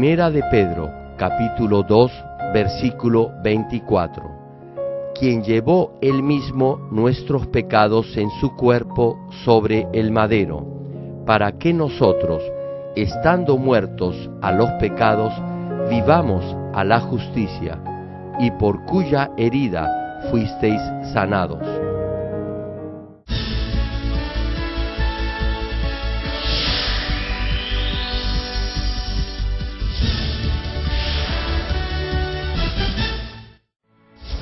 Primera de Pedro, capítulo 2, versículo 24. Quien llevó él mismo nuestros pecados en su cuerpo sobre el madero, para que nosotros, estando muertos a los pecados, vivamos a la justicia, y por cuya herida fuisteis sanados.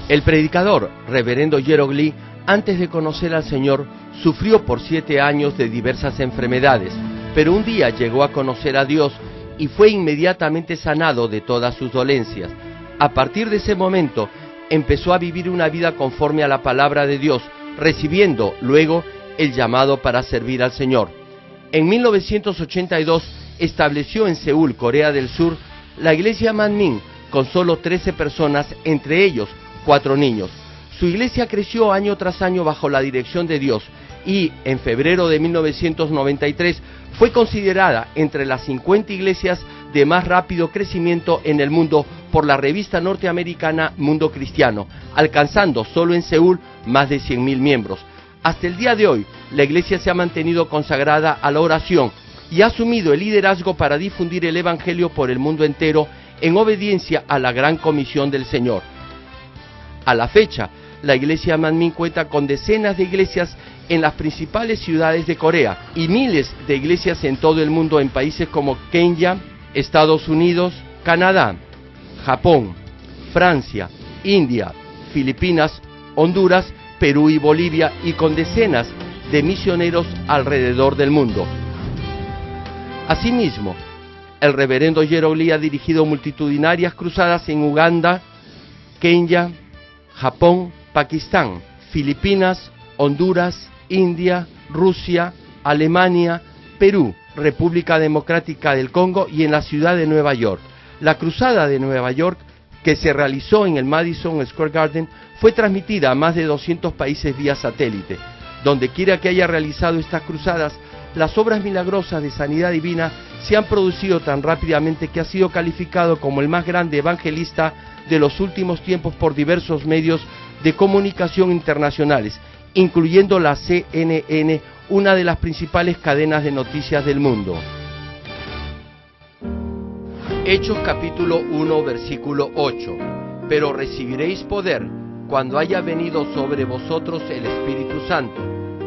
El predicador, reverendo Gerald Lee, antes de conocer al Señor, sufrió por 7 años de diversas enfermedades, pero un día llegó a conocer a Dios y fue inmediatamente sanado de todas sus dolencias. A partir de ese momento, empezó a vivir una vida conforme a la palabra de Dios, recibiendo luego el llamado para servir al Señor. En 1982, estableció en Seúl, Corea del Sur, la iglesia Manmin, con solo 13 personas, entre ellos 4 niños. Su iglesia creció año tras año bajo la dirección de Dios y en febrero de 1993 fue considerada entre las 50 iglesias de más rápido crecimiento en el mundo por la revista norteamericana Mundo Cristiano, alcanzando solo en Seúl más de 100.000 miembros. Hasta el día de hoy, la iglesia se ha mantenido consagrada a la oración y ha asumido el liderazgo para difundir el evangelio por el mundo entero en obediencia a la gran comisión del Señor. A la fecha, la iglesia Manmin cuenta con decenas de iglesias en las principales ciudades de Corea y miles de iglesias en todo el mundo en países como Kenia, Estados Unidos, Canadá, Japón, Francia, India, Filipinas, Honduras, Perú y Bolivia, y con decenas de misioneros alrededor del mundo. Asimismo, el reverendo Gerald Lee ha dirigido multitudinarias cruzadas en Uganda, Kenia, Japón, Pakistán, Filipinas, Honduras, India, Rusia, Alemania, Perú, República Democrática del Congo y en la ciudad de Nueva York. La cruzada de Nueva York, que se realizó en el Madison Square Garden, fue transmitida a más de 200 países vía satélite. Donde quiera que haya realizado estas cruzadas, las obras milagrosas de sanidad divina se han producido tan rápidamente que ha sido calificado como el más grande evangelista de los últimos tiempos por diversos medios de comunicación internacionales, incluyendo la CNN, una de las principales cadenas de noticias del mundo. Hechos capítulo 1, versículo 8. Pero recibiréis poder cuando haya venido sobre vosotros el Espíritu Santo,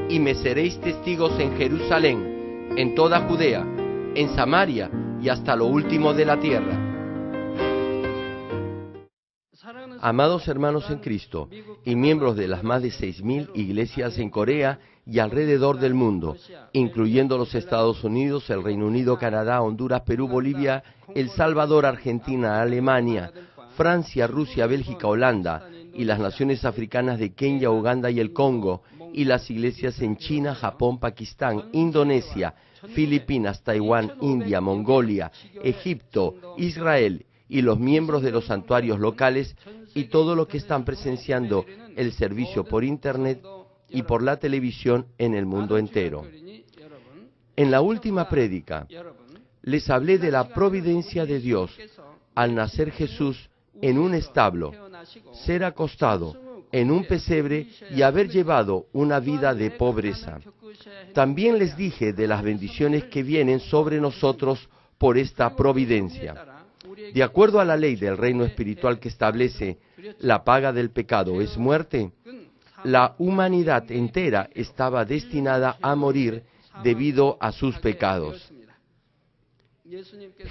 y me seréis testigos en Jerusalén, en toda Judea, en Samaria y hasta lo último de la tierra. Amados hermanos en Cristo y miembros de las más de 6.000 iglesias en Corea y alrededor del mundo, incluyendo los Estados Unidos, el Reino Unido, Canadá, Honduras, Perú, Bolivia, El Salvador, Argentina, Alemania, Francia, Rusia, Bélgica, Holanda, y las naciones africanas de Kenia, Uganda y el Congo, y las iglesias en China, Japón, Pakistán, Indonesia, Filipinas, Taiwán, India, Mongolia, Egipto, Israel, y los miembros de los santuarios locales, y todo lo que están presenciando el servicio por internet y por la televisión en el mundo entero. En la última prédica, les hablé de la providencia de Dios al nacer Jesús en un establo, ser acostado en un pesebre y haber llevado una vida de pobreza. También les dije de las bendiciones que vienen sobre nosotros por esta providencia. De acuerdo a la ley del reino espiritual que establece la paga del pecado es muerte, la humanidad entera estaba destinada a morir debido a sus pecados.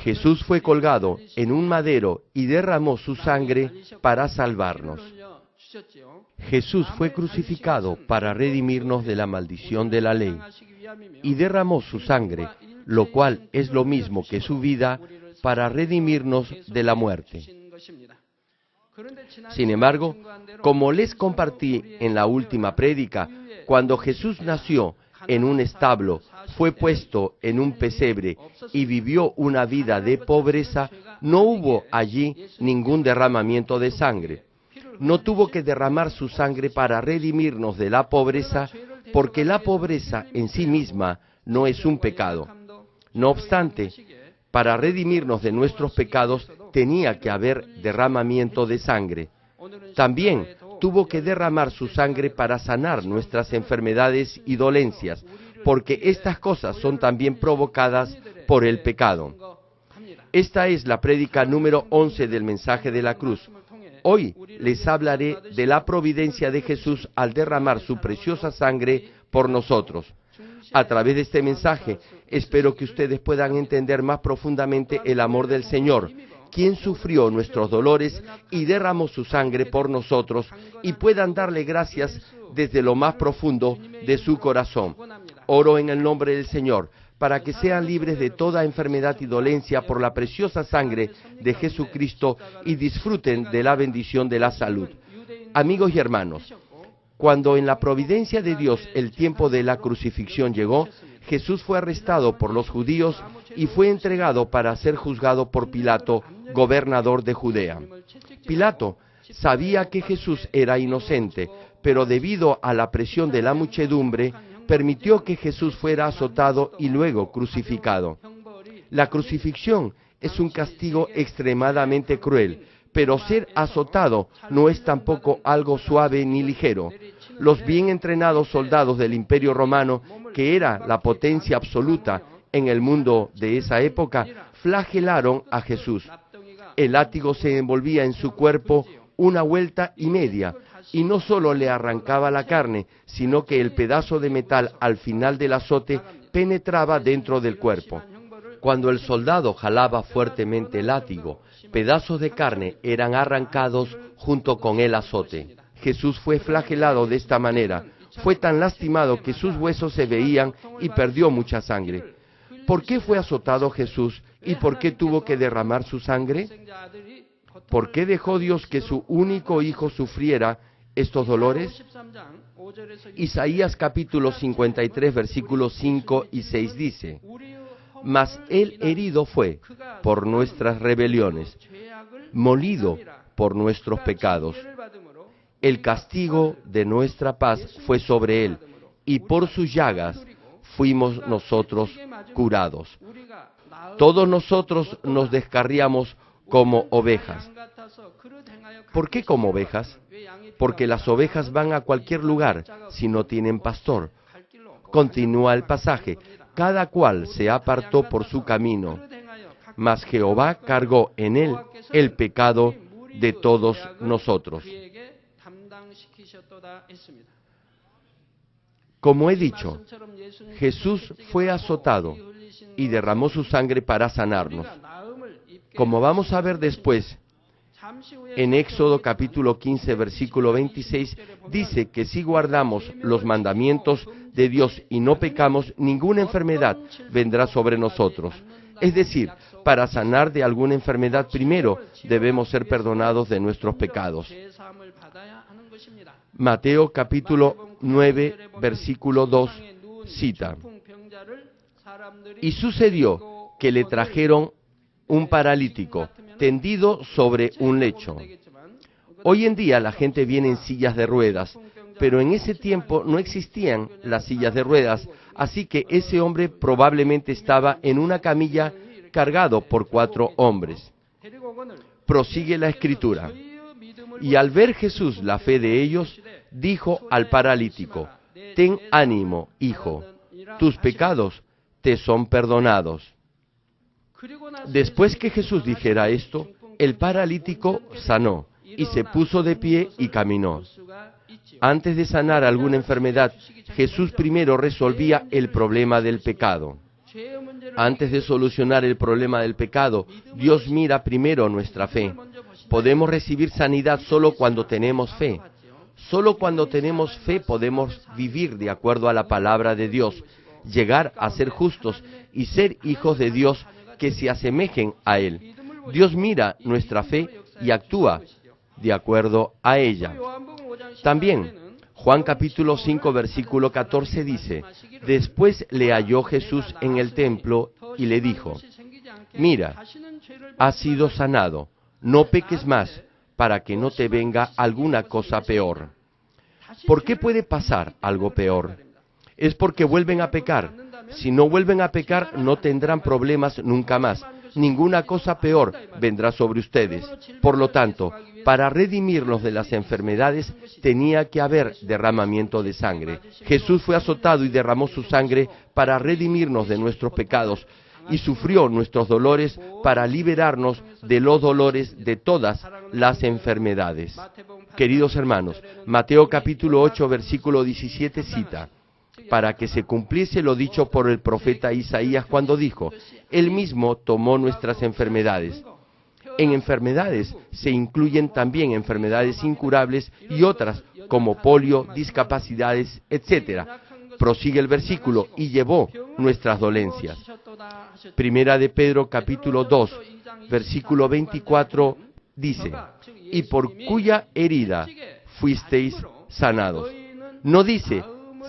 Jesús fue colgado en un madero y derramó su sangre para salvarnos. Jesús fue crucificado para redimirnos de la maldición de la ley y derramó su sangre, lo cual es lo mismo que su vida, para redimirnos de la muerte. Sin embargo, como les compartí en la última prédica, cuando Jesús nació en un establo, fue puesto en un pesebre y vivió una vida de pobreza, no hubo allí ningún derramamiento de sangre. No tuvo que derramar su sangre para redimirnos de la pobreza, porque la pobreza en sí misma no es un pecado. No obstante, Para redimirnos de nuestros pecados tenía que haber derramamiento de sangre. También tuvo que derramar su sangre para sanar nuestras enfermedades y dolencias, porque estas cosas son también provocadas por el pecado. Esta es la prédica número 11 del mensaje de la cruz. Hoy les hablaré de la providencia de Jesús al derramar su preciosa sangre por nosotros. A través de este mensaje, espero que ustedes puedan entender más profundamente el amor del Señor, quien sufrió nuestros dolores y derramó su sangre por nosotros, y puedan darle gracias desde lo más profundo de su corazón. Oro en el nombre del Señor, para que sean libres de toda enfermedad y dolencia por la preciosa sangre de Jesucristo y disfruten de la bendición de la salud. Amigos y hermanos, cuando en la providencia de Dios el tiempo de la crucifixión llegó, Jesús fue arrestado por los judíos y fue entregado para ser juzgado por Pilato, gobernador de Judea. Pilato sabía que Jesús era inocente, pero debido a la presión de la muchedumbre, permitió que Jesús fuera azotado y luego crucificado. La crucifixión es un castigo extremadamente cruel, pero ser azotado no es tampoco algo suave ni ligero. Los bien entrenados soldados del Imperio Romano, que era la potencia absoluta en el mundo de esa época, flagelaron a Jesús. El látigo se envolvía en su cuerpo 1,5 vueltas, y no solo le arrancaba la carne, sino que el pedazo de metal al final del azote penetraba dentro del cuerpo. Cuando el soldado jalaba fuertemente el látigo, pedazos de carne eran arrancados junto con el azote. Jesús fue flagelado de esta manera. Fue tan lastimado que sus huesos se veían y perdió mucha sangre. ¿Por qué fue azotado Jesús y por qué tuvo que derramar su sangre? ¿Por qué dejó Dios que su único hijo sufriera estos dolores? Isaías capítulo 53, versículos 5 y 6 dice: Mas él herido fue por nuestras rebeliones, molido por nuestros pecados. El castigo de nuestra paz fue sobre él, y por sus llagas fuimos nosotros curados. Todos nosotros nos descarriamos como ovejas. ¿Por qué como ovejas? Porque las ovejas van a cualquier lugar si no tienen pastor. Continúa el pasaje: cada cual se apartó por su camino, mas Jehová cargó en él el pecado de todos nosotros. Como he dicho, Jesús fue azotado y derramó su sangre para sanarnos. Como vamos a ver después, en Éxodo capítulo 15, versículo 26, dice que si guardamos los mandamientos de Dios y no pecamos, ninguna enfermedad vendrá sobre nosotros. Es decir, para sanar de alguna enfermedad primero debemos ser perdonados de nuestros pecados. Mateo capítulo 9, versículo 2 cita: Y sucedió que le trajeron un paralítico tendido sobre un lecho. Hoy en día la gente viene en sillas de ruedas, pero en ese tiempo no existían las sillas de ruedas, así que ese hombre probablemente estaba en una camilla cargado por 4 hombres. Prosigue la escritura: Y al ver Jesús la fe de ellos, dijo al paralítico: Ten ánimo, hijo, tus pecados te son perdonados. Después que Jesús dijera esto, el paralítico sanó y se puso de pie y caminó. Antes de sanar alguna enfermedad, Jesús primero resolvía el problema del pecado. Antes de solucionar el problema del pecado, Dios mira primero nuestra fe. Podemos recibir sanidad solo cuando tenemos fe. Solo cuando tenemos fe podemos vivir de acuerdo a la palabra de Dios, llegar a ser justos y ser hijos de Dios que se asemejen a Él. Dios mira nuestra fe y actúa de acuerdo a ella. También, Juan capítulo 5, versículo 14 dice: Después le halló Jesús en el templo y le dijo: Mira, has sido sanado, no peques más, para que no te venga alguna cosa peor. ¿Por qué puede pasar algo peor? Es porque vuelven a pecar. Si no vuelven a pecar, no tendrán problemas nunca más. ninguna cosa peor vendrá sobre ustedes. Por lo tanto, para redimirnos de las enfermedades tenía que haber derramamiento de sangre. Jesús fue azotado y derramó su sangre para redimirnos de nuestros pecados y sufrió nuestros dolores para liberarnos de los dolores de todas las enfermedades. Queridos hermanos, Mateo capítulo 8, versículo 17 cita: para que se cumpliese lo dicho por el profeta Isaías cuando dijo: Él mismo tomó nuestras enfermedades. En enfermedades se incluyen también enfermedades incurables y otras como polio, discapacidades, etc. Prosigue el versículo: y llevó nuestras dolencias. Primera de Pedro capítulo 2, versículo 24 dice: y por cuya herida fuisteis sanados. No dice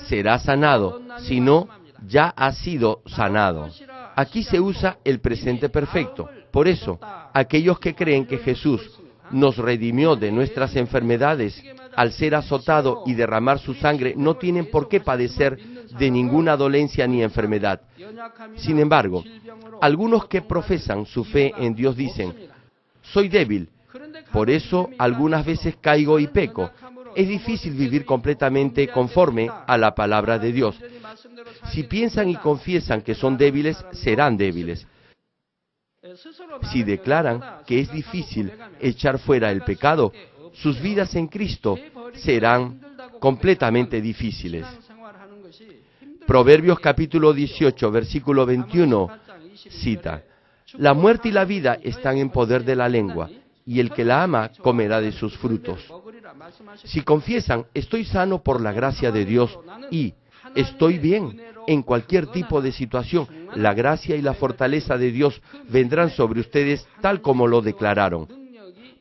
será sanado, sino ya ha sido sanado. Aquí se usa el presente perfecto. Por eso, aquellos que creen que Jesús nos redimió de nuestras enfermedades al ser azotado y derramar su sangre, no tienen por qué padecer de ninguna dolencia ni enfermedad. Sin embargo, algunos que profesan su fe en Dios dicen: soy débil, por eso algunas veces caigo y peco. Es difícil vivir completamente conforme a la palabra de Dios. Si piensan y confiesan que son débiles, serán débiles. Si declaran que es difícil echar fuera el pecado, sus vidas en Cristo serán completamente difíciles. Proverbios capítulo 18, versículo 21 cita: la muerte y la vida están en poder de la lengua, y el que la ama comerá de sus frutos. Si confiesan: estoy sano por la gracia de Dios y estoy bien en cualquier tipo de situación, la gracia y la fortaleza de Dios vendrán sobre ustedes tal como lo declararon.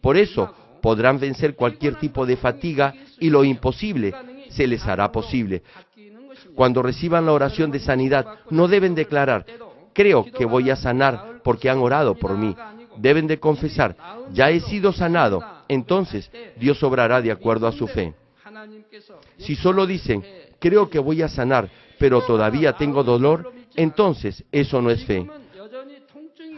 Por eso podrán vencer cualquier tipo de fatiga y lo imposible se les hará posible. Cuando reciban la oración de sanidad, no deben declarar: creo que voy a sanar porque han orado por mí. Deben de confesar: ya he sido sanado. Entonces Dios obrará de acuerdo a su fe. Si solo dicen: creo que voy a sanar, pero todavía tengo dolor, entonces eso no es fe.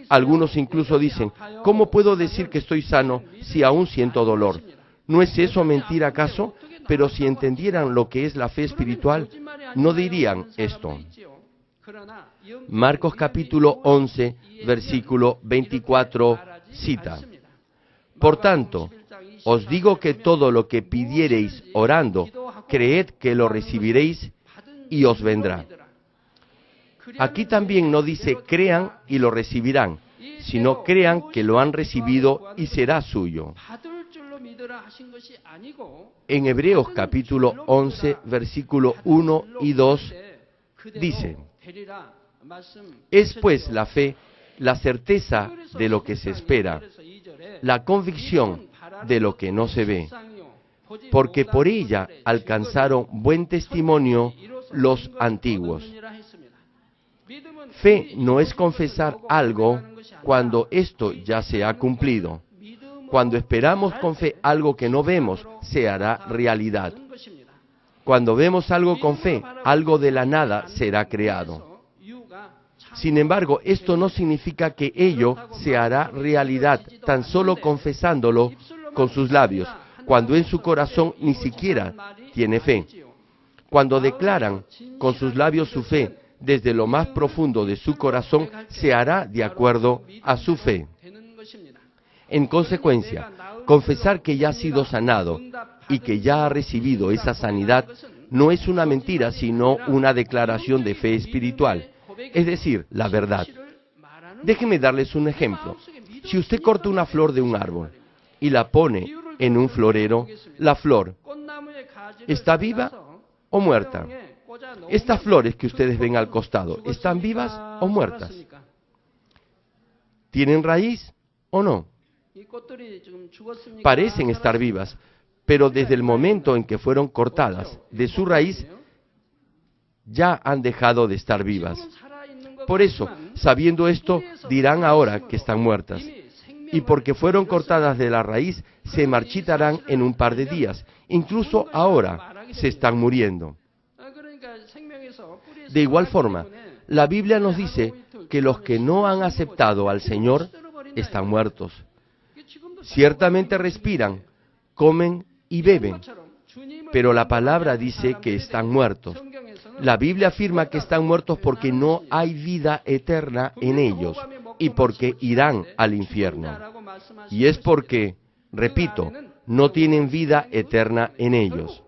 Algunos incluso dicen: ¿cómo puedo decir que estoy sano si aún siento dolor? ¿No es eso mentir acaso? Pero si entendieran lo que es la fe espiritual, no dirían esto. Marcos capítulo 11, versículo 24 cita: por tanto, os digo que todo lo que pidiereis orando, creed que lo recibiréis y os vendrá. Aquí también no dice crean y lo recibirán, sino crean que lo han recibido y será suyo. En Hebreos capítulo 11, versículo 1 y 2 dice: es pues la fe la certeza de lo que se espera, la convicción de lo que no se ve, porque por ella alcanzaron buen testimonio los antiguos. Fe no es confesar algo cuando esto ya se ha cumplido. Cuando esperamos con fe algo que no vemos, se hará realidad. Cuando vemos algo con fe, algo de la nada será creado. Sin embargo, esto no significa que ello se hará realidad tan solo confesándolo con sus labios, cuando en su corazón ni siquiera tiene fe. Cuando declaran con sus labios su fe, desde lo más profundo de su corazón, se hará de acuerdo a su fe. En consecuencia, confesar que ya ha sido sanado y que ya ha recibido esa sanidad no es una mentira, sino una declaración de fe espiritual, es decir, la verdad. Déjenme darles un ejemplo. Si usted corta una flor de un árbol y la pone en un florero, la flor, ¿está viva o muerta? Estas flores que ustedes ven al costado, ¿están vivas o muertas? ¿Tienen raíz o no? Parecen estar vivas, pero desde el momento en que fueron cortadas de su raíz, ya han dejado de estar vivas. Por eso, sabiendo esto, dirán ahora que están muertas. Y porque fueron cortadas de la raíz, se marchitarán en un par de días. Incluso ahora se están muriendo. De igual forma, la Biblia nos dice porque los que no han aceptado al Señor están muertos. Ciertamente respiran, comen y beben, pero la palabra dice que están muertos. La Biblia afirma que están muertos porque no hay vida eterna en ellos y porque irán al infierno. Y es porque, repito, no tienen vida eterna en ellos.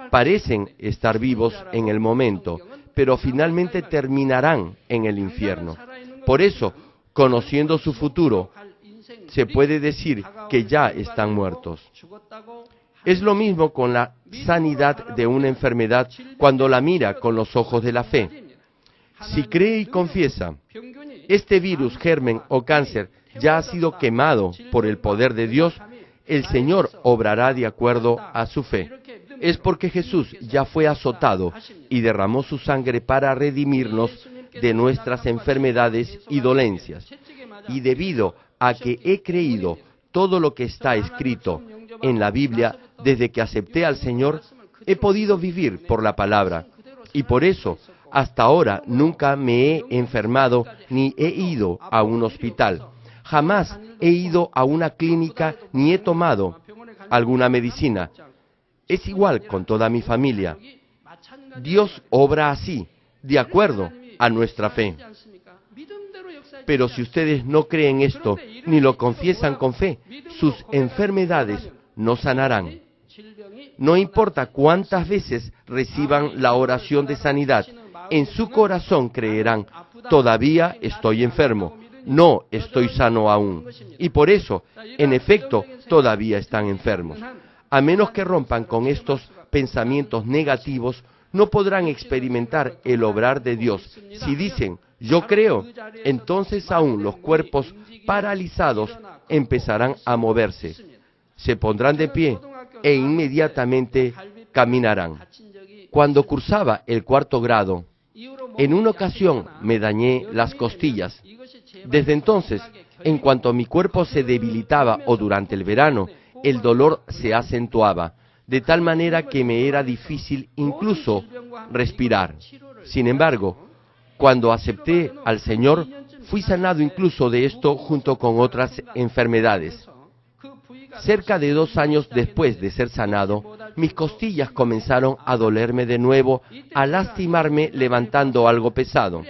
Parecen estar vivos en el momento, pero finalmente terminarán en el infierno. Por eso, conociendo su futuro, se puede decir que ya están muertos. Es lo mismo con la sanidad de una enfermedad cuando la mira con los ojos de la fe. Si cree y confiesa, este virus, germen o cáncer ya ha sido quemado por el poder de Dios, el Señor obrará de acuerdo a su fe. Es porque Jesús ya fue azotado y derramó su sangre para redimirnos de nuestras enfermedades y dolencias. Y debido a que he creído todo lo que está escrito en la Biblia desde que acepté al Señor, he podido vivir por la palabra. Y por eso, hasta ahora, nunca me he enfermado ni he ido a un hospital. Jamás he ido a una clínica ni he tomado alguna medicina. Es igual con toda mi familia. Dios obra así, de acuerdo a nuestra fe. Pero si ustedes no creen esto, ni lo confiesan con fe, sus enfermedades no sanarán. No importa cuántas veces reciban la oración de sanidad, en su corazón creerán, todavía estoy enfermo, no estoy sano aún. Y por eso, en efecto, todavía están enfermos. A menos que rompan con estos pensamientos negativos, no podrán experimentar el obrar de Dios. Si dicen, yo creo, entonces aún los cuerpos paralizados empezarán a moverse. Se pondrán de pie e inmediatamente caminarán. Cuando cursaba el 4º grado, en una ocasión me dañé las costillas. Desde entonces, en cuanto mi cuerpo se debilitaba o durante el verano, el dolor se acentuaba, de tal manera que me era difícil incluso respirar. Sin embargo, cuando acepté al Señor, fui sanado incluso de esto junto con otras enfermedades. Cerca de 2 años después de ser sanado, mis costillas comenzaron a dolerme de nuevo, a lastimarme levantando algo pesado.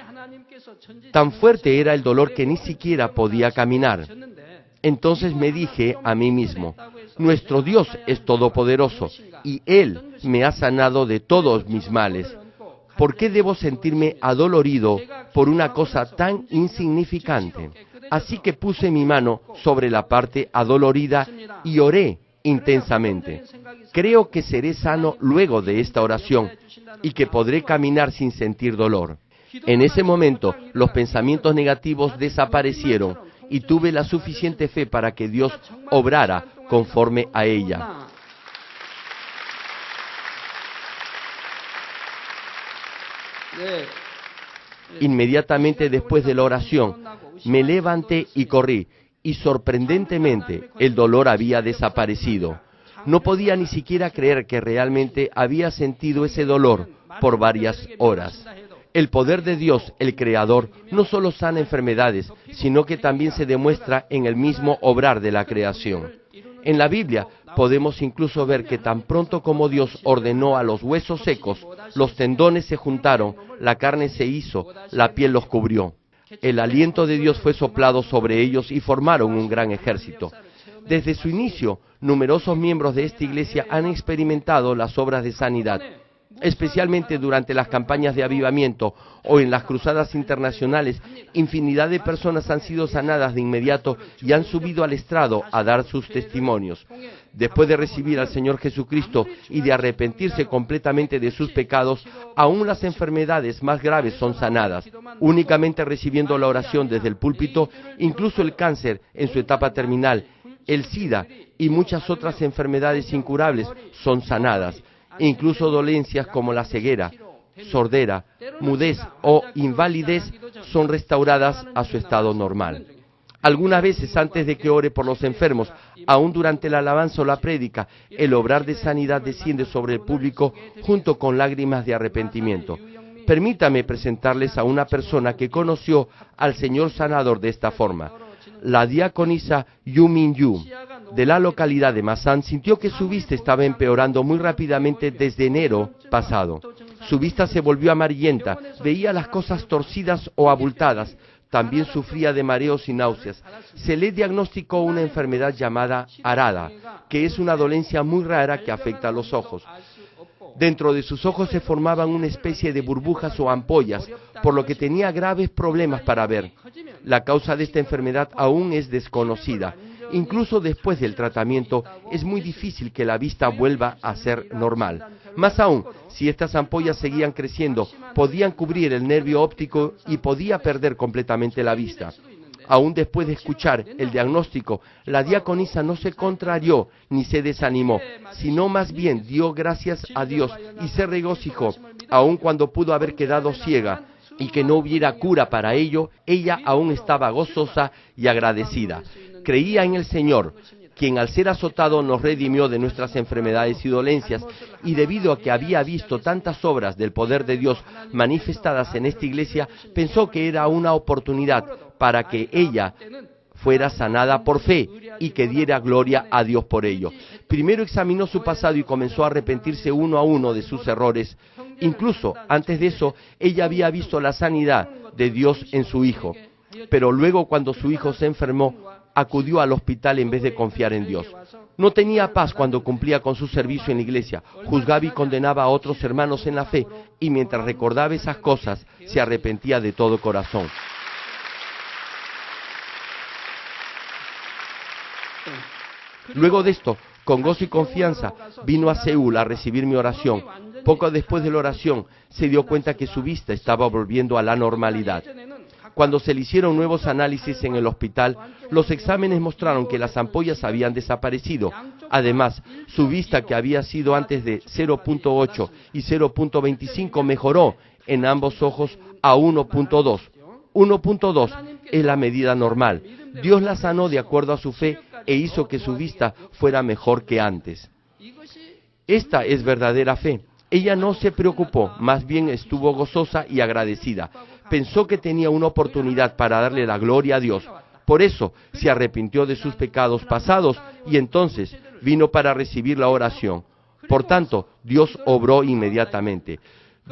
Tan fuerte era el dolor que ni siquiera podía caminar. Entonces me dije a mí mismo, nuestro Dios es todopoderoso y Él me ha sanado de todos mis males. ¿Por qué debo sentirme adolorido por una cosa tan insignificante? Así que puse mi mano sobre la parte adolorida y oré intensamente. Creo que seré sano luego de esta oración y que podré caminar sin sentir dolor. En ese momento, los pensamientos negativos desaparecieron y tuve la suficiente fe para que Dios obrara conforme a ella. Inmediatamente después de la oración, me levanté y corrí, y sorprendentemente el dolor había desaparecido. No podía ni siquiera creer que realmente había sentido ese dolor por varias horas. El poder de Dios, el Creador, no solo sana enfermedades, sino que también se demuestra en el mismo obrar de la creación. En la Biblia podemos incluso ver que tan pronto como Dios ordenó a los huesos secos, los tendones se juntaron, la carne se hizo, la piel los cubrió. El aliento de Dios fue soplado sobre ellos y formaron un gran ejército. Desde su inicio, numerosos miembros de esta iglesia han experimentado las obras de sanidad, especialmente durante las campañas de avivamiento o en las cruzadas internacionales. Infinidad de personas han sido sanadas de inmediato y han subido al estrado a dar sus testimonios. Después de recibir al Señor Jesucristo y de arrepentirse completamente de sus pecados, aún las enfermedades más graves son sanadas. Únicamente recibiendo la oración desde el púlpito, incluso el cáncer en su etapa terminal, el SIDA y muchas otras enfermedades incurables son sanadas. Incluso dolencias como la ceguera, sordera, mudez o invalidez son restauradas a su estado normal. Algunas veces antes de que ore por los enfermos, aún durante la alabanza o la prédica, el obrar de sanidad desciende sobre el público junto con lágrimas de arrepentimiento. Permítame presentarles a una persona que conoció al Señor Sanador de esta forma. La diaconisa Yu Min-yu, de la localidad de Masan, sintió que su vista estaba empeorando muy rápidamente desde enero pasado. Su vista se volvió amarillenta, veía las cosas torcidas o abultadas, también sufría de mareos y náuseas. Se le diagnosticó una enfermedad llamada arada, que es una dolencia muy rara que afecta a los ojos. Dentro de sus ojos se formaban una especie de burbujas o ampollas, por lo que tenía graves problemas para ver. La causa de esta enfermedad aún es desconocida. Incluso después del tratamiento, es muy difícil que la vista vuelva a ser normal. Más aún, si estas ampollas seguían creciendo, podían cubrir el nervio óptico y podía perder completamente la vista. Aún después de escuchar el diagnóstico, la diaconisa no se contrarió ni se desanimó, sino más bien dio gracias a Dios y se regocijó, aun cuando pudo haber quedado ciega y que no hubiera cura para ello, ella aún estaba gozosa y agradecida. Creía en el Señor, quien al ser azotado nos redimió de nuestras enfermedades y dolencias, y debido a que había visto tantas obras del poder de Dios manifestadas en esta iglesia, pensó que era una oportunidad para que ella fuera sanada por fe y que diera gloria a Dios por ello. Primero examinó su pasado y comenzó a arrepentirse uno a uno de sus errores. Incluso antes de eso, ella había visto la sanidad de Dios en su hijo. Pero luego, cuando su hijo se enfermó, acudió al hospital en vez de confiar en Dios. No tenía paz cuando cumplía con su servicio en la iglesia, juzgaba y condenaba a otros hermanos en la fe, y mientras recordaba esas cosas, se arrepentía de todo corazón. Luego de esto, con gozo y confianza, vino a Seúl a recibir mi oración. Poco después de la oración, se dio cuenta que su vista estaba volviendo a la normalidad. Cuando se le hicieron nuevos análisis en el hospital, los exámenes mostraron que las ampollas habían desaparecido. Además, su vista, que había sido antes de 0.8 y 0.25, mejoró en ambos ojos a 1.2. 1.2 es la medida normal. Dios la sanó de acuerdo a su fe e hizo que su vista fuera mejor que antes. Esta es verdadera fe. Ella no se preocupó, más bien estuvo gozosa y agradecida. Pensó que tenía una oportunidad para darle la gloria a Dios. Por eso se arrepintió de sus pecados pasados y entonces vino para recibir la oración. Por tanto, Dios obró inmediatamente.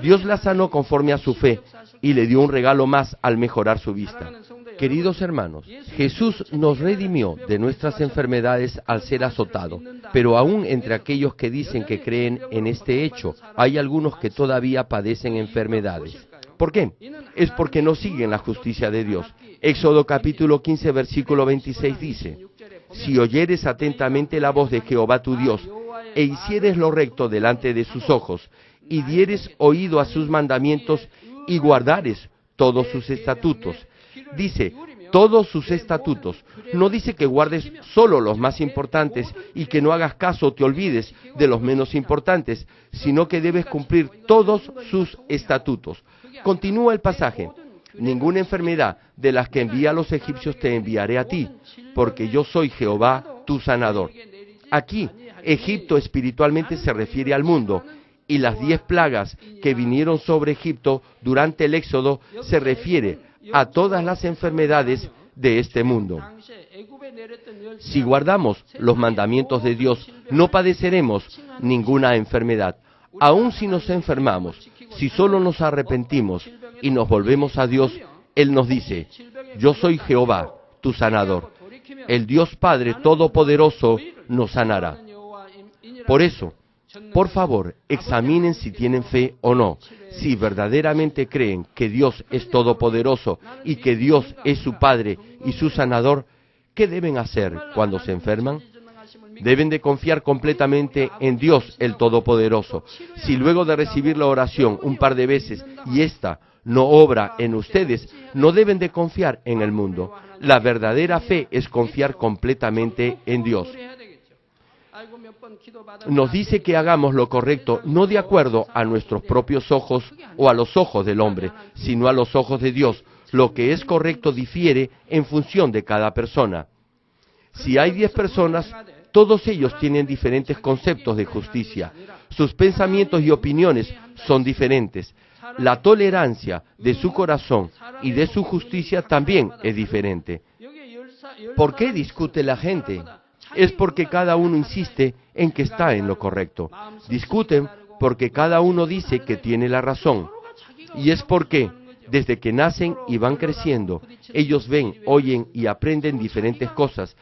Dios la sanó conforme a su fe y le dio un regalo más al mejorar su vista. Queridos hermanos, Jesús nos redimió de nuestras enfermedades al ser azotado, pero aún entre aquellos que dicen que creen en este hecho, hay algunos que todavía padecen enfermedades. ¿Por qué? Es porque no siguen la justicia de Dios. Éxodo capítulo 15, versículo 26 dice: Si oyeres atentamente la voz de Jehová tu Dios, e hicieres lo recto delante de sus ojos, y dieres oído a sus mandamientos, y guardares todos sus estatutos. Dice, todos sus estatutos. No dice que guardes solo los más importantes y que no hagas caso o te olvides de los menos importantes, sino que debes cumplir todos sus estatutos. Continúa el pasaje. Ninguna enfermedad de las que envía a los egipcios te enviaré a ti, porque yo soy Jehová, tu sanador. Aquí, Egipto espiritualmente se refiere al mundo, y las 10 plagas que vinieron sobre Egipto durante el Éxodo se refiere a todas las enfermedades de este mundo. Si guardamos los mandamientos de Dios, no padeceremos ninguna enfermedad. Aun si nos enfermamos, si solo nos arrepentimos y nos volvemos a Dios, Él nos dice: yo soy Jehová, tu sanador. El Dios Padre Todopoderoso nos sanará. Por eso, por favor, examinen si tienen fe o no. Si verdaderamente creen que Dios es todopoderoso y que Dios es su Padre y su sanador, ¿qué deben hacer cuando se enferman? Deben de confiar completamente en Dios el Todopoderoso. Si luego de recibir la oración un par de veces y ésta no obra en ustedes, no deben de confiar en el mundo. La verdadera fe es confiar completamente en Dios. Nos dice que hagamos lo correcto no de acuerdo a nuestros propios ojos o a los ojos del hombre, sino a los ojos de Dios. Lo que es correcto difiere en función de cada persona. Si hay 10 personas, todos ellos tienen diferentes conceptos de justicia. Sus pensamientos y opiniones son diferentes. La tolerancia de su corazón y de su justicia también es diferente. ¿Por qué discute la gente? Es porque cada uno insiste en que está en lo correcto. Discuten porque cada uno dice que tiene la razón. Y es porque, desde que nacen y van creciendo, ellos ven, oyen y aprenden diferentes cosas.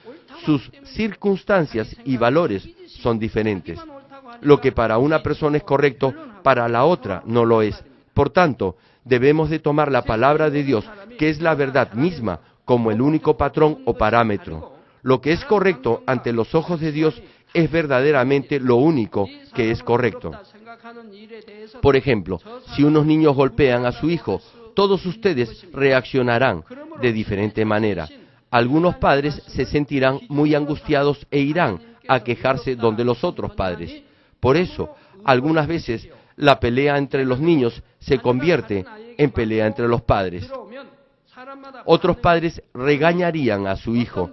Sus circunstancias y valores son diferentes. Lo que para una persona es correcto, para la otra no lo es. Por tanto, debemos de tomar la palabra de Dios, que es la verdad misma, como el único patrón o parámetro. Lo que es correcto ante los ojos de Dios es verdaderamente lo único que es correcto. Por ejemplo, si unos niños golpean a su hijo, todos ustedes reaccionarán de diferente manera. Algunos padres se sentirán muy angustiados e irán a quejarse donde los otros padres. Por eso, algunas veces, la pelea entre los niños se convierte en pelea entre los padres. Otros padres regañarían a su hijo,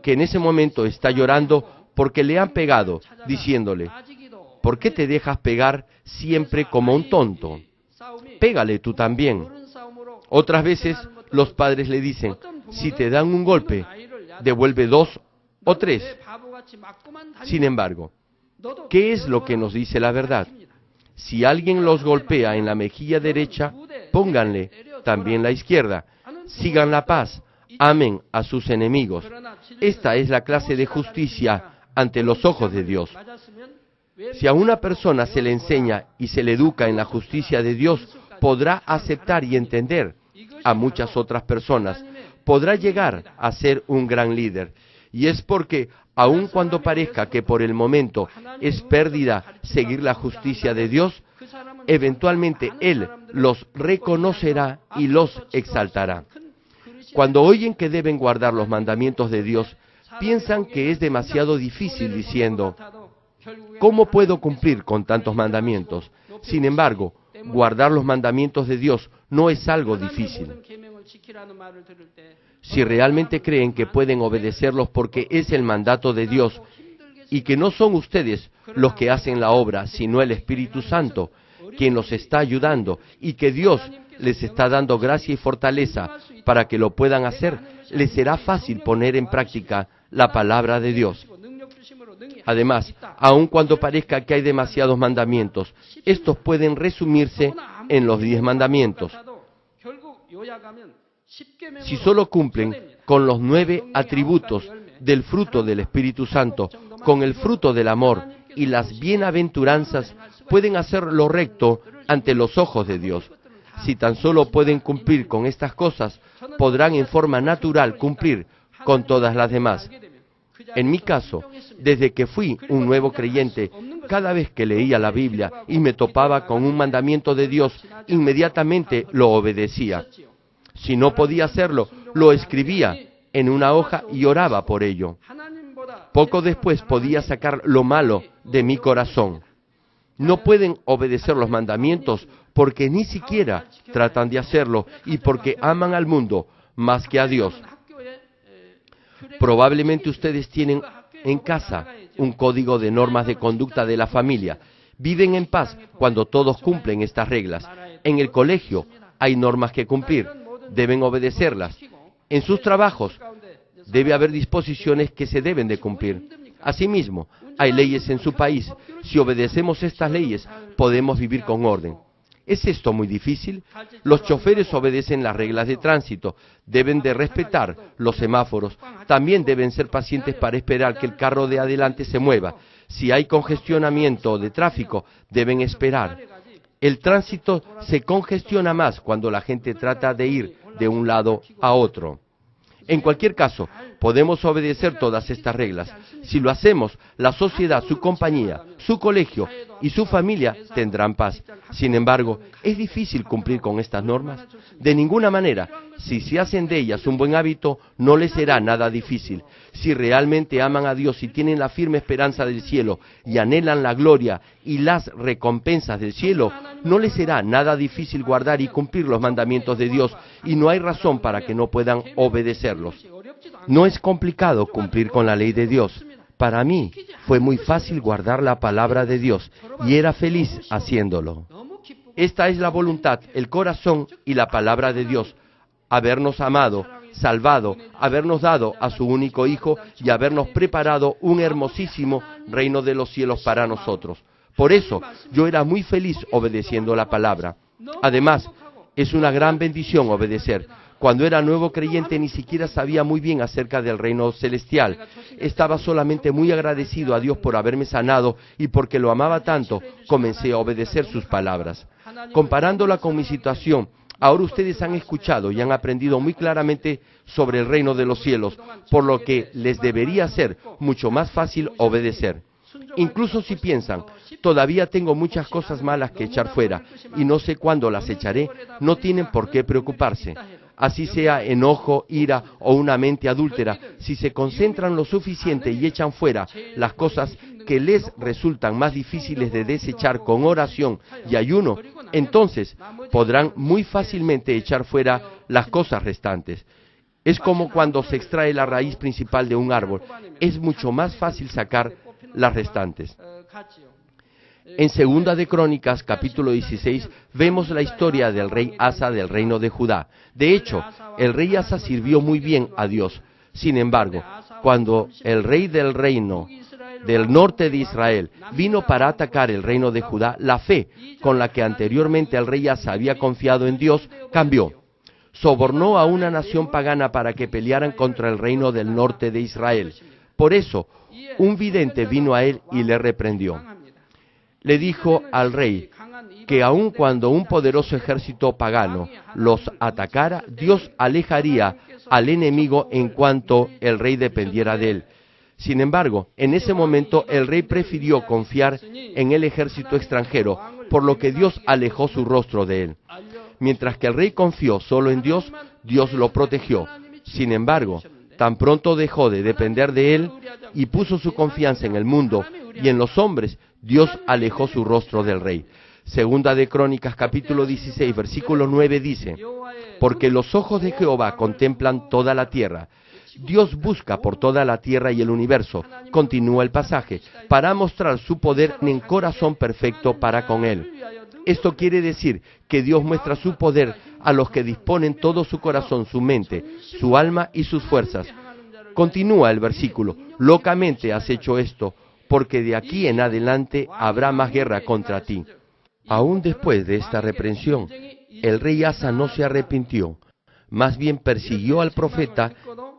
que en ese momento está llorando porque le han pegado, diciéndole: ¿por qué te dejas pegar siempre como un tonto? Pégale tú también. Otras veces los padres le dicen: si te dan un golpe, devuelve 2 o 3. Sin embargo, ¿qué es lo que nos dice la verdad? Si alguien los golpea en la mejilla derecha, pónganle también la izquierda. Sigan la paz, amen a sus enemigos. Esta es la clase de justicia ante los ojos de Dios. Si a una persona se le enseña y se le educa en la justicia de Dios, podrá aceptar y entender a muchas otras personas. Podrá llegar a ser un gran líder. Y es porque, aun cuando parezca que por el momento es pérdida seguir la justicia de Dios, eventualmente Él los reconocerá y los exaltará. Cuando oyen que deben guardar los mandamientos de Dios, piensan que es demasiado difícil, diciendo: ¿cómo puedo cumplir con tantos mandamientos? Sin embargo, guardar los mandamientos de Dios no es algo difícil. Si realmente creen que pueden obedecerlos porque es el mandato de Dios y que no son ustedes los que hacen la obra, sino el Espíritu Santo, quien los está ayudando, y que Dios les está dando gracia y fortaleza para que lo puedan hacer, les será fácil poner en práctica la palabra de Dios. Además, aun cuando parezca que hay demasiados mandamientos, estos pueden resumirse en los 10 mandamientos. Si solo cumplen con los 9 atributos del fruto del Espíritu Santo, con el fruto del amor y las bienaventuranzas, pueden hacer lo recto ante los ojos de Dios. Si tan solo pueden cumplir con estas cosas, podrán en forma natural cumplir con todas las demás. En mi caso, desde que fui un nuevo creyente, cada vez que leía la Biblia y me topaba con un mandamiento de Dios, inmediatamente lo obedecía. Si no podía hacerlo, lo escribía en una hoja y oraba por ello. Poco después podía sacar lo malo de mi corazón. No pueden obedecer los mandamientos porque ni siquiera tratan de hacerlo y porque aman al mundo más que a Dios. Probablemente ustedes tienen en casa un código de normas de conducta de la familia. Viven en paz cuando todos cumplen estas reglas. En el colegio hay normas que cumplir. Deben obedecerlas. En sus trabajos debe haber disposiciones que se deben de cumplir. Asimismo, hay leyes en su país. Si obedecemos estas leyes, podemos vivir con orden. ¿Es esto muy difícil? Los choferes obedecen las reglas de tránsito, deben de respetar los semáforos, también deben ser pacientes para esperar que el carro de adelante se mueva. Si hay congestionamiento de tráfico, deben esperar. El tránsito se congestiona más cuando la gente trata de ir de un lado a otro. En cualquier caso, podemos obedecer todas estas reglas. Si lo hacemos, la sociedad, su compañía, su colegio y su familia tendrán paz. Sin embargo, ¿es difícil cumplir con estas normas? De ninguna manera. Si se hacen de ellas un buen hábito, no les será nada difícil. Si realmente aman a Dios y tienen la firme esperanza del cielo y anhelan la gloria y las recompensas del cielo, no les será nada difícil guardar y cumplir los mandamientos de Dios y no hay razón para que no puedan obedecerlos. No es complicado cumplir con la ley de Dios. Para mí fue muy fácil guardar la palabra de Dios y era feliz haciéndolo. Esta es la voluntad, el corazón y la palabra de Dios, habernos amado, salvado, habernos dado a su único Hijo y habernos preparado un hermosísimo reino de los cielos para nosotros. Por eso, yo era muy feliz obedeciendo la palabra. Además, es una gran bendición obedecer. Cuando era nuevo creyente ni siquiera sabía muy bien acerca del reino celestial. Estaba solamente muy agradecido a Dios por haberme sanado y porque lo amaba tanto, comencé a obedecer sus palabras. Comparándola con mi situación, ahora ustedes han escuchado y han aprendido muy claramente sobre el reino de los cielos, por lo que les debería ser mucho más fácil obedecer. Incluso si piensan, todavía tengo muchas cosas malas que echar fuera y no sé cuándo las echaré, no tienen por qué preocuparse. Así sea enojo, ira o una mente adúltera, si se concentran lo suficiente y echan fuera las cosas que les resultan más difíciles de desechar con oración y ayuno, entonces podrán muy fácilmente echar fuera las cosas restantes. Es como cuando se extrae la raíz principal de un árbol, es mucho más fácil sacar las restantes. En Segunda de Crónicas, capítulo 16, vemos la historia del rey Asa del reino de Judá. De hecho, el rey Asa sirvió muy bien a Dios. Sin embargo, cuando el rey del reino del norte de Israel vino para atacar el reino de Judá, la fe con la que anteriormente el rey Asa había confiado en Dios cambió. Sobornó a una nación pagana para que pelearan contra el reino del norte de Israel. Por eso, un vidente vino a él y le reprendió. Le dijo al rey que aun cuando un poderoso ejército pagano los atacara, Dios alejaría al enemigo en cuanto el rey dependiera de él. Sin embargo, en ese momento el rey prefirió confiar en el ejército extranjero, por lo que Dios alejó su rostro de él. Mientras que el rey confió solo en Dios, Dios lo protegió. Sin embargo, tan pronto dejó de depender de él y puso su confianza en el mundo y en los hombres, Dios alejó su rostro del rey. Segunda de Crónicas, capítulo 16, versículo 9 dice, porque los ojos de Jehová contemplan toda la tierra. Dios busca por toda la tierra y el universo, continúa el pasaje, para mostrar su poder en corazón perfecto para con él. Esto quiere decir que Dios muestra su poder a los que disponen todo su corazón, su mente, su alma y sus fuerzas. Continúa el versículo, locamente has hecho esto, porque de aquí en adelante habrá más guerra contra ti. Aún después de esta reprensión, el rey Asa no se arrepintió, más bien persiguió al profeta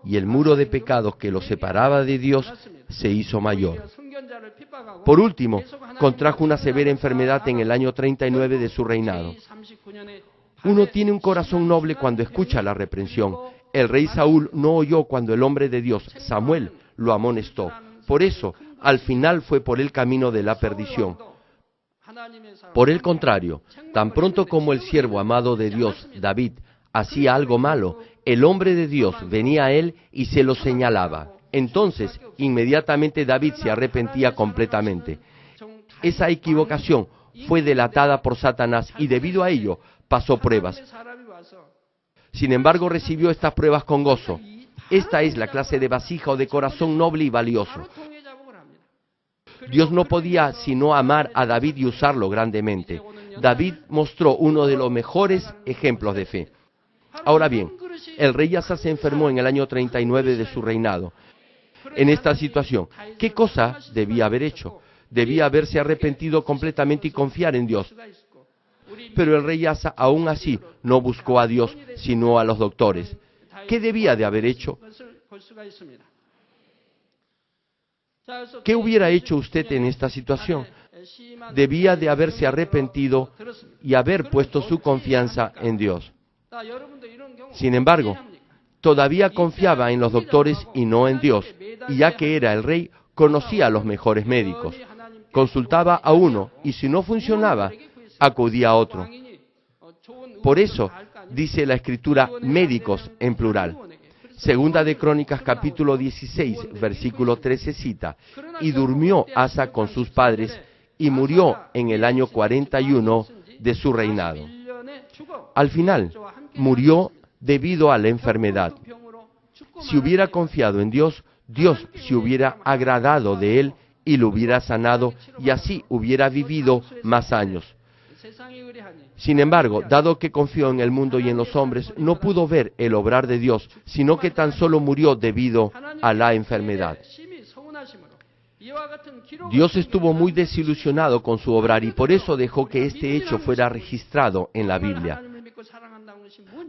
y el muro de pecados que lo separaba de Dios se hizo mayor. Por último, contrajo una severa enfermedad en el año 39 de su reinado. Uno tiene un corazón noble cuando escucha la reprensión. El rey Saúl no oyó cuando el hombre de Dios, Samuel, lo amonestó. Por eso, al final fue por el camino de la perdición. Por el contrario, tan pronto como el siervo amado de Dios, David, hacía algo malo, el hombre de Dios venía a él y se lo señalaba. Entonces, inmediatamente David se arrepentía completamente. Esa equivocación fue delatada por Satanás y debido a ello pasó pruebas. Sin embargo, recibió estas pruebas con gozo. Esta es la clase de vasija o de corazón noble y valioso. Dios no podía sino amar a David y usarlo grandemente. David mostró uno de los mejores ejemplos de fe. Ahora bien, el rey Asa se enfermó en el año 39 de su reinado. En esta situación, ¿qué cosa debía haber hecho? Debía haberse arrepentido completamente y confiar en Dios. Pero el rey Asa aún así no buscó a Dios, sino a los doctores. ¿Qué debía de haber hecho? ¿Qué hubiera hecho usted en esta situación? Debía de haberse arrepentido y haber puesto su confianza en Dios. Sin embargo, todavía confiaba en los doctores y no en Dios, y ya que era el rey, conocía a los mejores médicos. Consultaba a uno, y si no funcionaba, acudía a otro. Por eso, dice la Escritura, médicos en plural. Segunda de Crónicas, capítulo 16, versículo 13 cita, y durmió Asa con sus padres, y murió en el año 41 de su reinado. Al final, murió debido a la enfermedad. Si hubiera confiado en Dios, Dios se hubiera agradado de él y lo hubiera sanado y así hubiera vivido más años. Sin embargo, dado que confió en el mundo y en los hombres, no pudo ver el obrar de Dios, sino que tan solo murió debido a la enfermedad. Dios estuvo muy desilusionado con su obrar y por eso dejó que este hecho fuera registrado en la Biblia.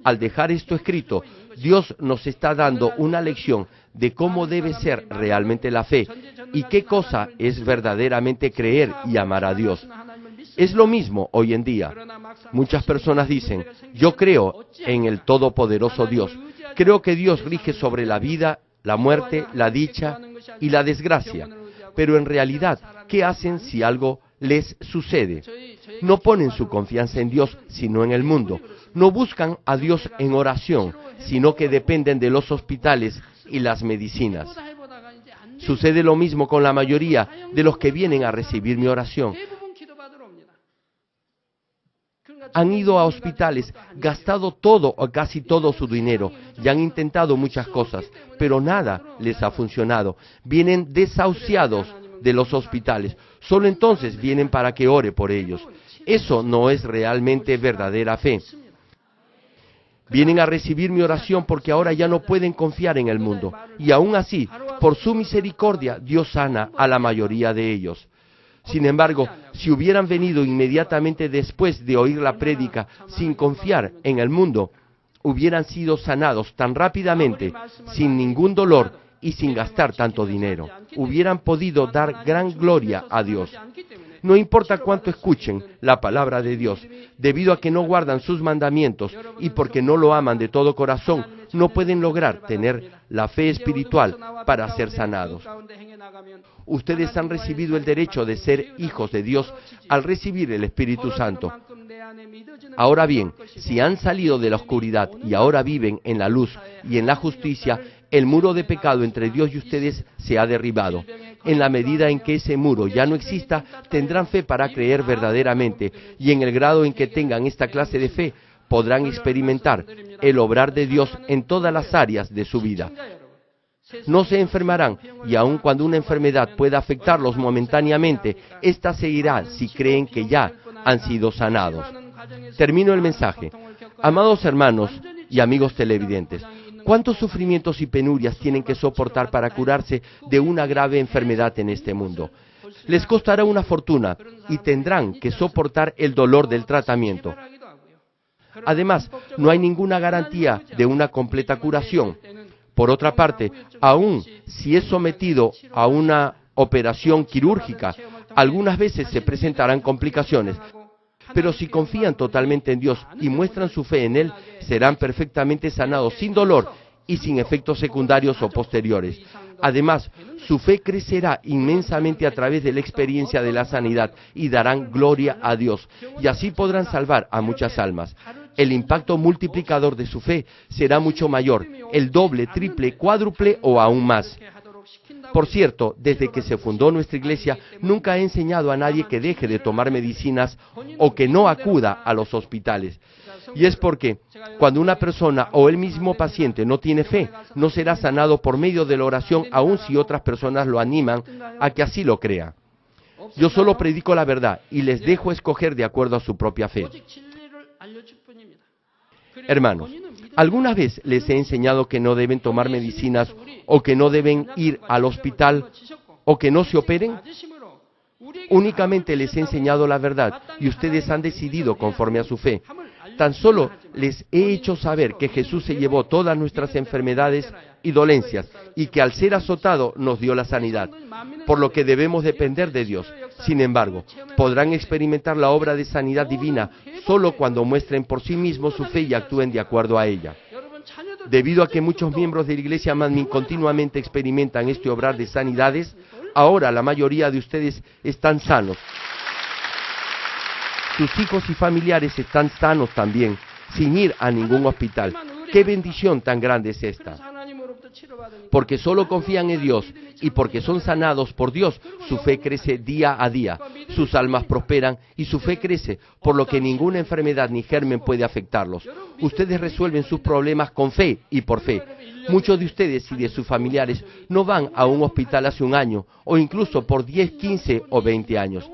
Al dejar esto escrito, Dios nos está dando una lección de cómo debe ser realmente la fe y qué cosa es verdaderamente creer y amar a Dios. Es lo mismo hoy en día. Muchas personas dicen, yo creo en el Todopoderoso Dios. Creo que Dios rige sobre la vida, la muerte, la dicha y la desgracia. Pero en realidad, ¿qué hacen si algo les sucede? No ponen su confianza en Dios, sino en el mundo. No buscan a Dios en oración, sino que dependen de los hospitales y las medicinas. Sucede lo mismo con la mayoría de los que vienen a recibir mi oración. Han ido a hospitales, gastado todo o casi todo su dinero y han intentado muchas cosas, pero nada les ha funcionado. Vienen desahuciados de los hospitales. Solo entonces vienen para que ore por ellos. Eso no es realmente verdadera fe. Vienen a recibir mi oración porque ahora ya no pueden confiar en el mundo. Y aún así, por su misericordia, Dios sana a la mayoría de ellos. Sin embargo, si hubieran venido inmediatamente después de oír la prédica sin confiar en el mundo, hubieran sido sanados tan rápidamente, sin ningún dolor y sin gastar tanto dinero. Hubieran podido dar gran gloria a Dios. No importa cuánto escuchen la palabra de Dios, debido a que no guardan sus mandamientos y porque no lo aman de todo corazón, no pueden lograr tener la fe espiritual para ser sanados. Ustedes han recibido el derecho de ser hijos de Dios al recibir el Espíritu Santo. Ahora bien, si han salido de la oscuridad y ahora viven en la luz y en la justicia, el muro de pecado entre Dios y ustedes se ha derribado. En la medida en que ese muro ya no exista, tendrán fe para creer verdaderamente, y en el grado en que tengan esta clase de fe, podrán experimentar el obrar de Dios en todas las áreas de su vida. No se enfermarán, y aun cuando una enfermedad pueda afectarlos momentáneamente, esta se irá si creen que ya han sido sanados. Termino el mensaje. Amados hermanos y amigos televidentes, ¿cuántos sufrimientos y penurias tienen que soportar para curarse de una grave enfermedad en este mundo? Les costará una fortuna y tendrán que soportar el dolor del tratamiento. Además, no hay ninguna garantía de una completa curación. Por otra parte, aun si es sometido a una operación quirúrgica, algunas veces se presentarán complicaciones. Pero si confían totalmente en Dios y muestran su fe en Él, serán perfectamente sanados sin dolor y sin efectos secundarios o posteriores. Además, su fe crecerá inmensamente a través de la experiencia de la sanidad y darán gloria a Dios, y así podrán salvar a muchas almas. El impacto multiplicador de su fe será mucho mayor, el doble, triple, cuádruple o aún más. Por cierto, desde que se fundó nuestra iglesia, nunca he enseñado a nadie que deje de tomar medicinas o que no acuda a los hospitales. Y es porque, cuando una persona o el mismo paciente no tiene fe, no será sanado por medio de la oración, aun si otras personas lo animan a que así lo crea. Yo solo predico la verdad y les dejo escoger de acuerdo a su propia fe. Hermanos, ¿alguna vez les he enseñado que no deben tomar medicinas o que no deben ir al hospital o que no se operen? Únicamente les he enseñado la verdad y ustedes han decidido conforme a su fe. Tan solo les he hecho saber que Jesús se llevó todas nuestras enfermedades y dolencias y que al ser azotado nos dio la sanidad, por lo que debemos depender de Dios. Sin embargo, podrán experimentar la obra de sanidad divina solo cuando muestren por sí mismos su fe y actúen de acuerdo a ella. Debido a que muchos miembros de la Iglesia Manmin continuamente experimentan este obrar de sanidades, ahora la mayoría de ustedes están sanos. Sus hijos y familiares están sanos también, sin ir a ningún hospital. ¡Qué bendición tan grande es esta! Porque solo confían en Dios y porque son sanados por Dios, su fe crece día a día, sus almas prosperan y su fe crece, por lo que ninguna enfermedad ni germen puede afectarlos. Ustedes resuelven sus problemas con fe y por fe. Muchos de ustedes y de sus familiares no van a un hospital hace un año o incluso por 10, 15 o 20 años.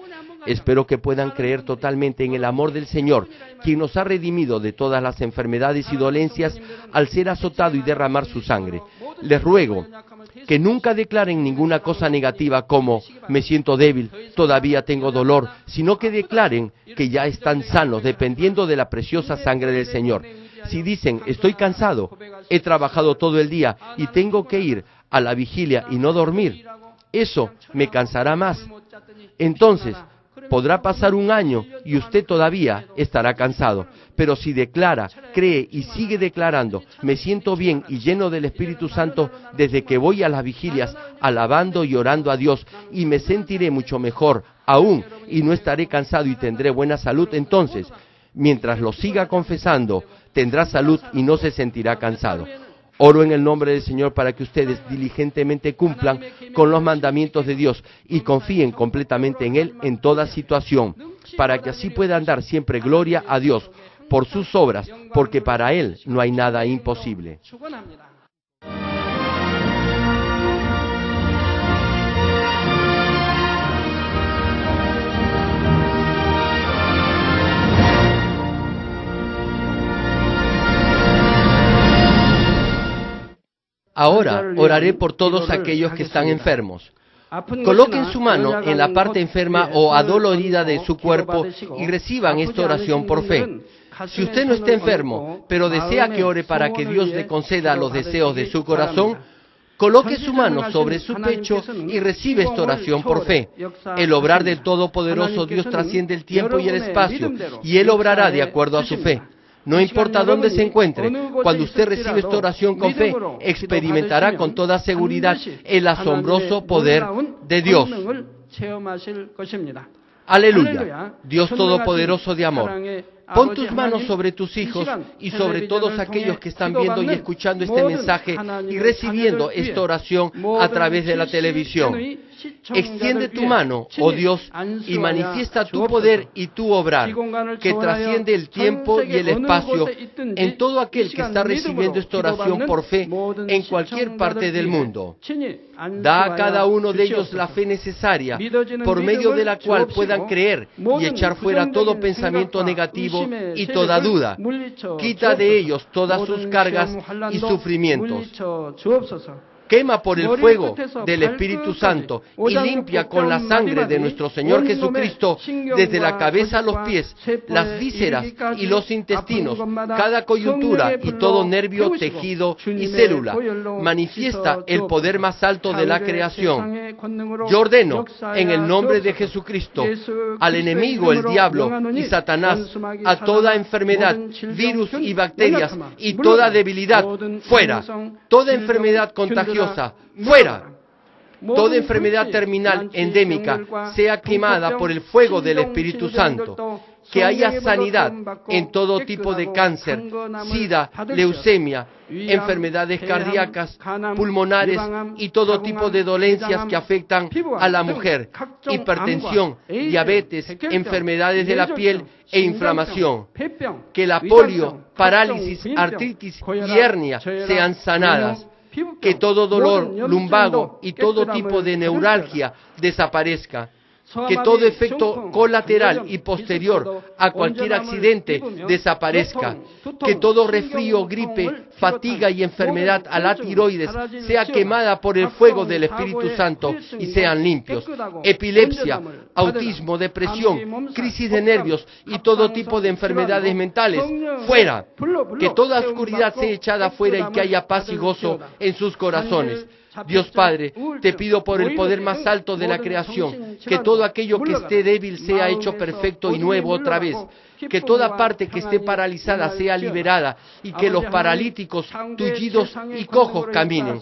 Espero que puedan creer totalmente en el amor del Señor, quien nos ha redimido de todas las enfermedades y dolencias al ser azotado y derramar su sangre. Les ruego que nunca declaren ninguna cosa negativa como me siento débil, todavía tengo dolor, sino que declaren que ya están sanos dependiendo de la preciosa sangre del Señor. Si dicen estoy cansado, he trabajado todo el día y tengo que ir a la vigilia y no dormir, eso me cansará más. Entonces, podrá pasar un año y usted todavía estará cansado. Pero si declara, cree y sigue declarando, me siento bien y lleno del Espíritu Santo desde que voy a las vigilias, alabando y orando a Dios, y me sentiré mucho mejor aún, y no estaré cansado y tendré buena salud, entonces, mientras lo siga confesando, tendrá salud y no se sentirá cansado. Oro en el nombre del Señor para que ustedes diligentemente cumplan con los mandamientos de Dios y confíen completamente en Él en toda situación, para que así puedan dar siempre gloria a Dios por sus obras, porque para Él no hay nada imposible. Ahora oraré por todos aquellos que están enfermos. Coloquen su mano en la parte enferma o adolorida de su cuerpo y reciban esta oración por fe. Si usted no está enfermo, pero desea que ore para que Dios le conceda los deseos de su corazón, coloque su mano sobre su pecho y recibe esta oración por fe. El obrar del Todopoderoso Dios trasciende el tiempo y el espacio, y Él obrará de acuerdo a su fe. No importa dónde se encuentre, cuando usted recibe esta oración con fe, experimentará con toda seguridad el asombroso poder de Dios. Aleluya, Dios Todopoderoso de amor. Pon tus manos sobre tus hijos y sobre todos aquellos que están viendo y escuchando este mensaje y recibiendo esta oración a través de la televisión. Extiende tu mano, oh Dios, y manifiesta tu poder y tu obrar, que trasciende el tiempo y el espacio, en todo aquel que está recibiendo esta oración por fe en cualquier parte del mundo. Da a cada uno de ellos la fe necesaria, por medio de la cual puedan creer y echar fuera todo pensamiento negativo y toda duda. Quita de ellos todas sus cargas y sufrimientos. Quema por el fuego del Espíritu Santo y limpia con la sangre de nuestro Señor Jesucristo desde la cabeza a los pies, las vísceras y los intestinos, cada coyuntura y todo nervio, tejido y célula. Manifiesta el poder más alto de la creación. Yo ordeno en el nombre de Jesucristo al enemigo, el diablo y Satanás, a toda enfermedad, virus y bacterias y toda debilidad, fuera. Toda enfermedad contagiosa, fuera. Toda enfermedad terminal endémica sea quemada por el fuego del Espíritu Santo. Que haya sanidad en todo tipo de cáncer, sida, leucemia, enfermedades cardíacas, pulmonares y todo tipo de dolencias que afectan a la mujer, hipertensión, diabetes, enfermedades de la piel e inflamación. Que la polio, parálisis, artritis y hernia sean sanadas. Que todo dolor lumbago y todo tipo de neuralgia desaparezca. Que todo efecto colateral y posterior a cualquier accidente desaparezca. Que todo resfrío, gripe, fatiga y enfermedad a la tiroides sea quemada por el fuego del Espíritu Santo y sean limpios. Epilepsia, autismo, depresión, crisis de nervios y todo tipo de enfermedades mentales, fuera. Que toda oscuridad sea echada fuera y que haya paz y gozo en sus corazones. Dios Padre, te pido por el poder más alto de la creación, que todo aquello que esté débil sea hecho perfecto y nuevo otra vez, que toda parte que esté paralizada sea liberada y que los paralíticos, tullidos y cojos caminen,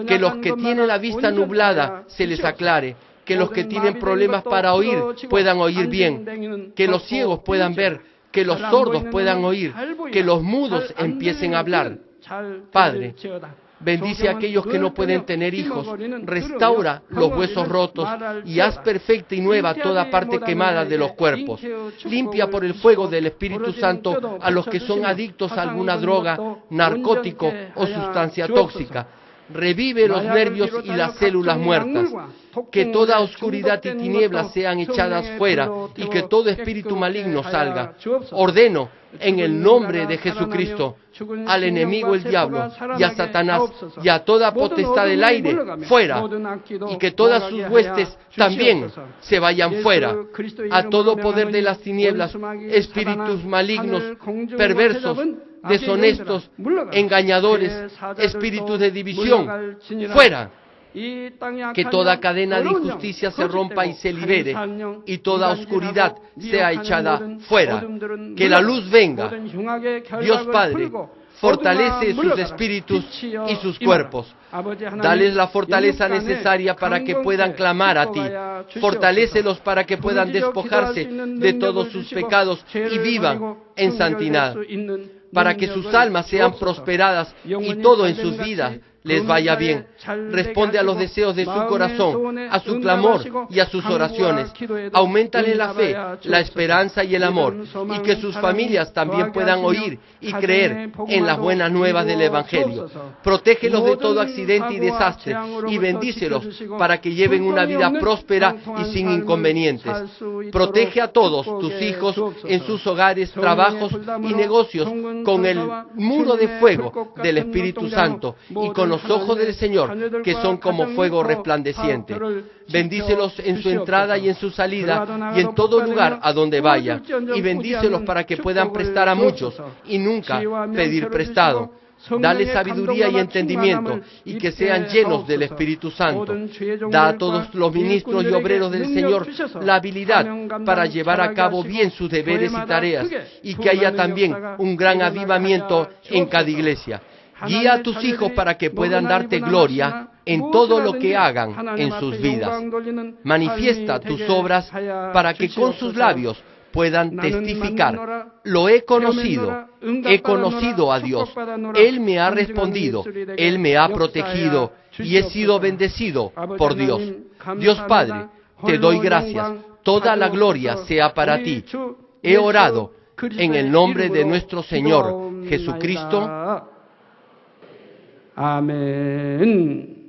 que los que tienen la vista nublada se les aclare, que los que tienen problemas para oír puedan oír bien, que los ciegos puedan ver, que los sordos puedan oír, que los mudos empiecen a hablar. Padre, bendice a aquellos que no pueden tener hijos, restaura los huesos rotos y haz perfecta y nueva toda parte quemada de los cuerpos. Limpia por el fuego del Espíritu Santo a los que son adictos a alguna droga, narcótico o sustancia tóxica. Revive los nervios y las células muertas. Que toda oscuridad y tinieblas sean echadas fuera y que todo espíritu maligno salga. Ordeno en el nombre de Jesucristo al enemigo el diablo y a Satanás y a toda potestad del aire fuera, y que todas sus huestes también se vayan fuera. A todo poder de las tinieblas, espíritus malignos, perversos, deshonestos, engañadores, espíritus de división, fuera. Que toda cadena de injusticia se rompa y se libere, y toda oscuridad sea echada fuera. Que la luz venga. Dios Padre, fortalece sus espíritus y sus cuerpos. Dales la fortaleza necesaria para que puedan clamar a ti. Fortalécelos para que puedan despojarse de todos sus pecados y vivan en santidad. Para que sus almas sean prosperadas y todo en sus vidas les vaya bien. Responde a los deseos de su corazón, a su clamor y a sus oraciones. Auméntale la fe, la esperanza y el amor, y que sus familias también puedan oír y creer en las buenas nuevas del Evangelio. Protégelos de todo accidente y desastre y bendícelos para que lleven una vida próspera y sin inconvenientes. Protege a todos tus hijos en sus hogares, trabajos y negocios con el muro de fuego del Espíritu Santo y con los ojos del Señor, que son como fuego resplandeciente. Bendícelos en su entrada y en su salida y en todo lugar a donde vaya, y bendícelos para que puedan prestar a muchos y nunca pedir prestado. Dale sabiduría y entendimiento, y que sean llenos del Espíritu Santo. Da a todos los ministros y obreros del Señor la habilidad para llevar a cabo bien sus deberes y tareas, y que haya también un gran avivamiento en cada iglesia. Guía a tus hijos para que puedan darte gloria en todo lo que hagan en sus vidas. Manifiesta tus obras para que con sus labios puedan testificar: lo he conocido a Dios, Él me ha respondido, Él me ha protegido y he sido bendecido por Dios. Dios Padre, te doy gracias, toda la gloria sea para ti. He orado en el nombre de nuestro Señor Jesucristo. 아멘.